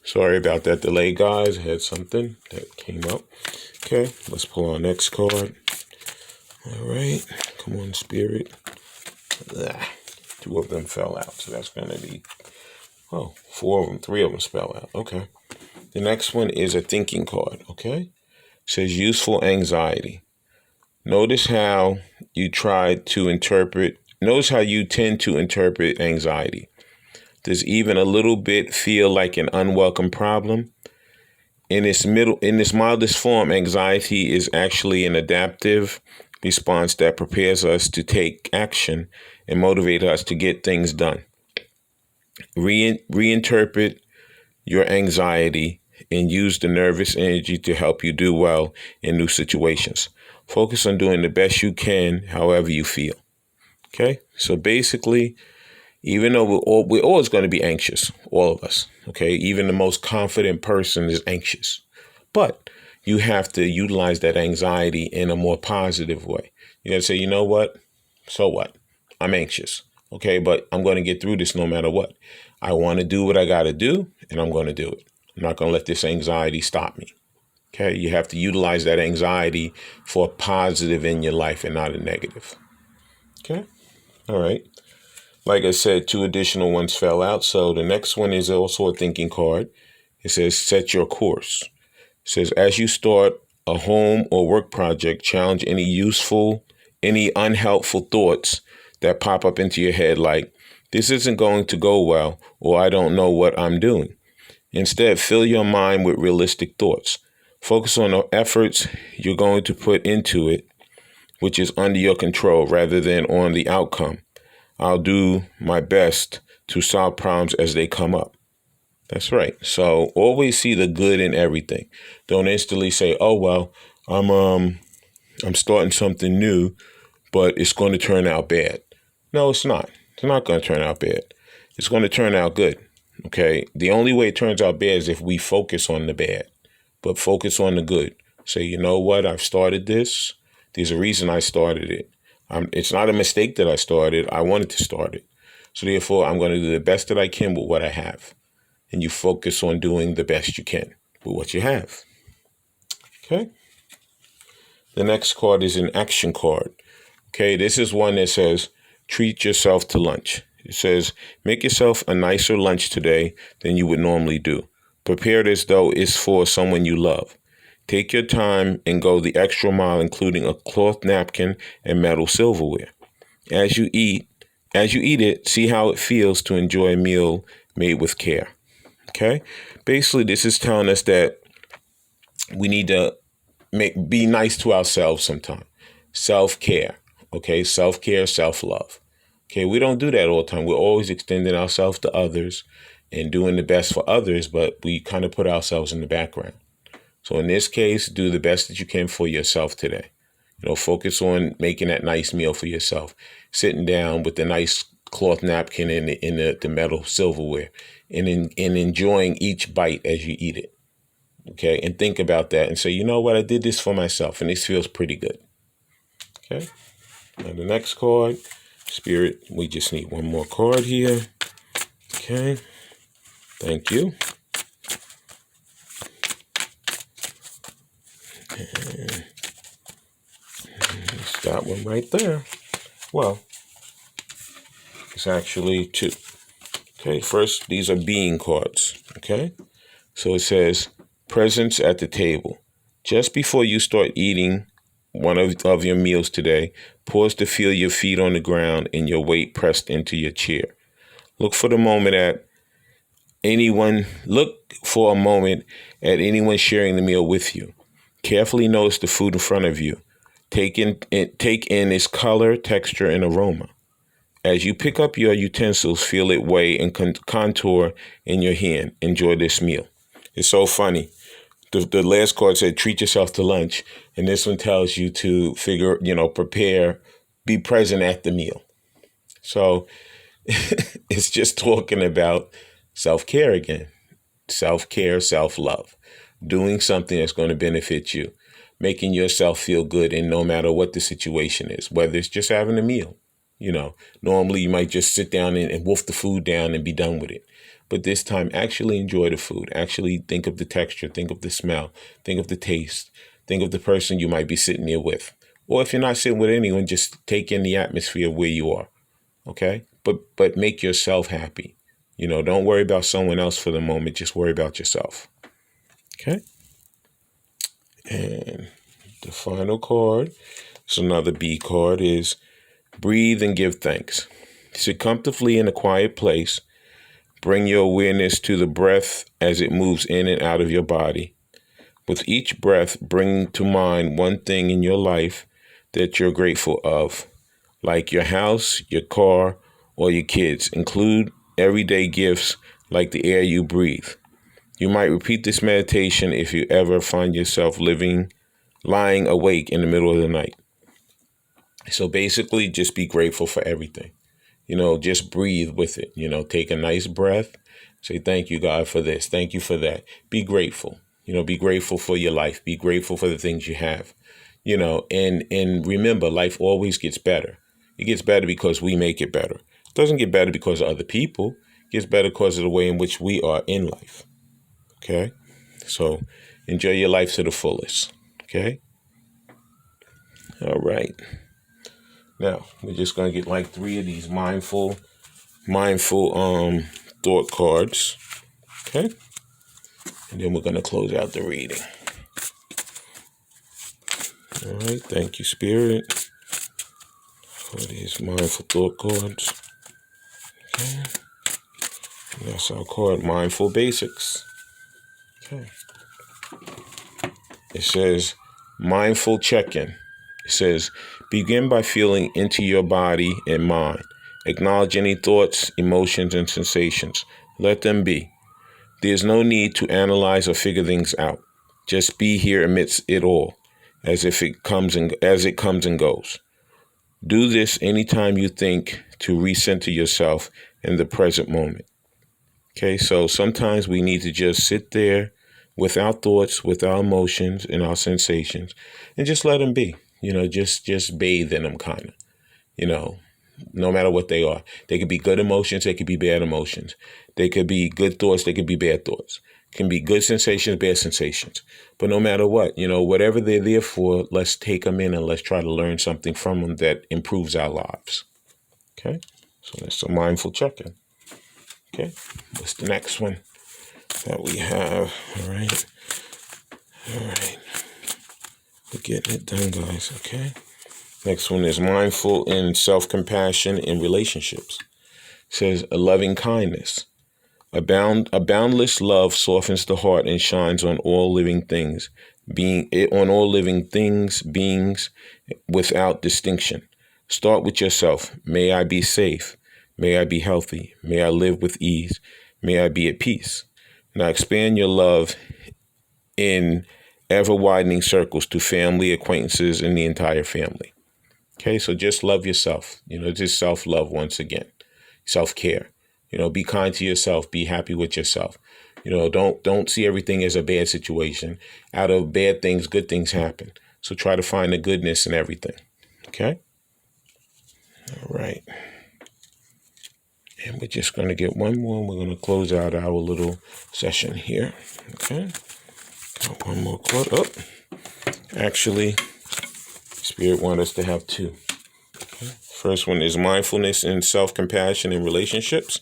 Sorry about that delay, guys. I had something that came up. Okay, let's pull our next card. All right, come on, Spirit. Two of them fell out, so that's going to be, four of them, three of them fell out. Okay. The next one is a thinking card, okay? It says useful anxiety. Notice how you tend to interpret anxiety. Does even a little bit feel like an unwelcome problem? In its mildest form, anxiety is actually an adaptive response that prepares us to take action and motivate us to get things done. Reinterpret your anxiety and use the nervous energy to help you do well in new situations. Focus on doing the best you can, however you feel. Okay? So basically, even though we're always going to be anxious, all of us, okay? Even the most confident person is anxious. But you have to utilize that anxiety in a more positive way. You got to say, you know what? So what? I'm anxious, okay? But I'm going to get through this no matter what. I want to do what I got to do, and I'm going to do it. I'm not going to let this anxiety stop me, okay? You have to utilize that anxiety for a positive in your life and not a negative, okay? All right. Like I said, two additional ones fell out. So the next one is also a thinking card. It says, set your course. It says, as you start a home or work project, challenge any unhelpful thoughts that pop up into your head, like, this isn't going to go well, or I don't know what I'm doing. Instead, fill your mind with realistic thoughts. Focus on the efforts you're going to put into it, which is under your control, rather than on the outcome. I'll do my best to solve problems as they come up. That's right. So always see the good in everything. Don't instantly say, oh, well, I'm starting something new, but it's going to turn out bad. No, it's not. It's not going to turn out bad. It's going to turn out good. Okay. The only way it turns out bad is if we focus on the bad, but focus on the good. Say, you know what? I've started this. There's a reason I started it. It's not a mistake that I started. I wanted to start it. So therefore, I'm going to do the best that I can with what I have. And you focus on doing the best you can with what you have. Okay. The next card is an action card. Okay. This is one that says, treat yourself to lunch. It says, make yourself a nicer lunch today than you would normally do. Prepare it as though it's for someone you love. Take your time and go the extra mile, including a cloth napkin and metal silverware. As you eat it, see how it feels to enjoy a meal made with care. Okay? Basically, this is telling us that we need to be nice to ourselves sometimes. Self-care. Okay? Self-care, self-love. Okay? We don't do that all the time. We're always extending ourselves to others and doing the best for others, but we kind of put ourselves in the background. So in this case, do the best that you can for yourself today. Focus on making that nice meal for yourself. Sitting down with the nice cloth napkin and the metal silverware and enjoying each bite as you eat it. Okay. And think about that and say, you know what? I did this for myself and this feels pretty good. Okay. Now the next card, Spirit, we just need one more card here. Okay. Thank you. And it's that one right there. Well, it's actually two. Okay, first, these are being cards. Okay, so it says presence at the table. Just before you start eating one of your meals today, pause to feel your feet on the ground and your weight pressed into your chair. Look for a moment at anyone sharing the meal with you. Carefully notice the food in front of you. Take in its color, texture, and aroma. As you pick up your utensils, feel it weigh and contour in your hand. Enjoy this meal. It's so funny. The last card said, treat yourself to lunch. And this one tells you to prepare, be present at the meal. So it's just talking about self-care again. Self-care, self-love. Doing something that's going to benefit you, making yourself feel good, and no matter what the situation is, whether it's just having a meal, normally you might just sit down and wolf the food down and be done with it. But this time, actually enjoy the food. Actually think of the texture, think of the smell, think of the taste, think of the person you might be sitting there with. Or if you're not sitting with anyone, just take in the atmosphere of where you are. Okay? But make yourself happy. Don't worry about someone else for the moment. Just worry about yourself. Okay? And the final card, it's another B card, is breathe and give thanks. Sit comfortably in a quiet place. Bring your awareness to the breath as it moves in and out of your body. With each breath, bring to mind one thing in your life that you're grateful of, like your house, your car, or your kids. Include everyday gifts like the air you breathe. You might repeat this meditation if you ever find yourself lying awake in the middle of the night. So basically, just be grateful for everything. Just breathe with it. Take a nice breath. Say, thank you, God, for this. Thank you for that. Be grateful. Be grateful for your life. Be grateful for the things you have. And remember, life always gets better. It gets better because we make it better. It doesn't get better because of other people. It gets better because of the way in which we are in life. Okay? So enjoy your life to the fullest. Okay? All right. Now, we're just going to get like 3 of these mindful thought cards. Okay? And then we're going to close out the reading. All right. Thank you, Spirit, for these mindful thought cards. Okay. And that's our card, Mindful Basics. Okay. It says, mindful check-in. It says, begin by feeling into your body and mind. Acknowledge any thoughts, emotions, and sensations. Let them be. There's no need to analyze or figure things out. Just be here amidst it all, as it comes and goes. Do this anytime you think to recenter yourself in the present moment. Okay, so sometimes we need to just sit there with our thoughts, with our emotions and our sensations, and just let them be. Just bathe in them, kind of. No matter what they are. They could be good emotions. They could be bad emotions. They could be good thoughts. They could be bad thoughts. It can be good sensations, bad sensations. But no matter what, whatever they're there for, let's take them in and let's try to learn something from them that improves our lives. Okay? So that's a mindful check-in. Okay? What's the next one that we have? All right. We're getting it done, guys. Okay? Next one is mindful in self-compassion in relationships. It says a loving kindness. A boundless love softens the heart and shines on all living things, beings without distinction. Start with yourself. May I be safe. May I be healthy. May I live with ease. May I be at peace. Now expand your love in ever-widening circles to family, acquaintances, and the entire family. Okay, so just love yourself. Just self-love once again. Self-care. Be kind to yourself. Be happy with yourself. Don't see everything as a bad situation. Out of bad things, good things happen. So try to find the goodness in everything. Okay? All right. And we're just going to get one more. And we're going to close out our little session here. Okay? Got one more quote up. Actually, Spirit wants us to have 2. Okay. First one is mindfulness and self-compassion in relationships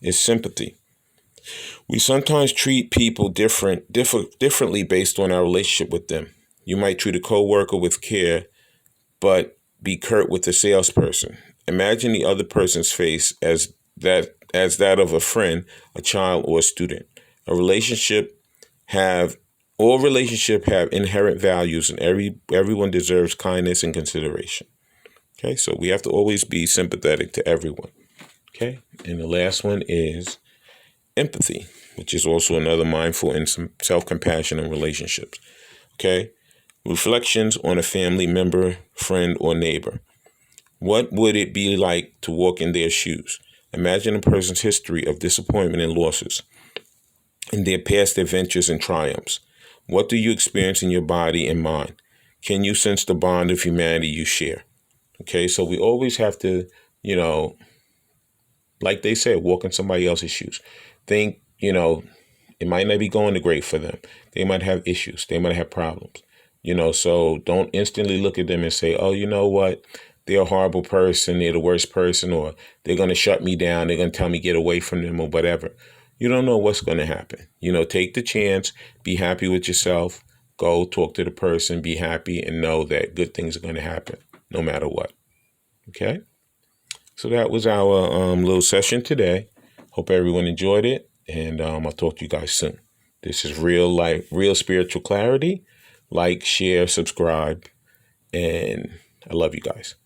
is sympathy. We sometimes treat people differently based on our relationship with them. You might treat a coworker with care, but be curt with the salesperson. Imagine the other person's face as that of a friend, a child, or a student. All relationships have inherent values, and everyone deserves kindness and consideration. Okay, so we have to always be sympathetic to everyone. Okay, and the last one is empathy, which is also another mindful and some self-compassion in relationships. Okay, reflections on a family member, friend, or neighbor. What would it be like to walk in their shoes? Imagine a person's history of disappointment and losses, and their past adventures and triumphs. What do you experience in your body and mind? Can you sense the bond of humanity you share? Okay, so we always have to, like they said, walk in somebody else's shoes. think, it might not be going great for them. They might have issues. They might have problems. So don't instantly look at them and say, oh, you know what? They're a horrible person. They're the worst person, or they're going to shut me down. They're going to tell me get away from them or whatever. You don't know what's going to happen. Take the chance, be happy with yourself, go talk to the person, be happy, and know that good things are going to happen no matter what. Okay? So that was our little session today. Hope everyone enjoyed it, and I'll talk to you guys soon. This is real life, real spiritual clarity. Like, share, subscribe, and I love you guys.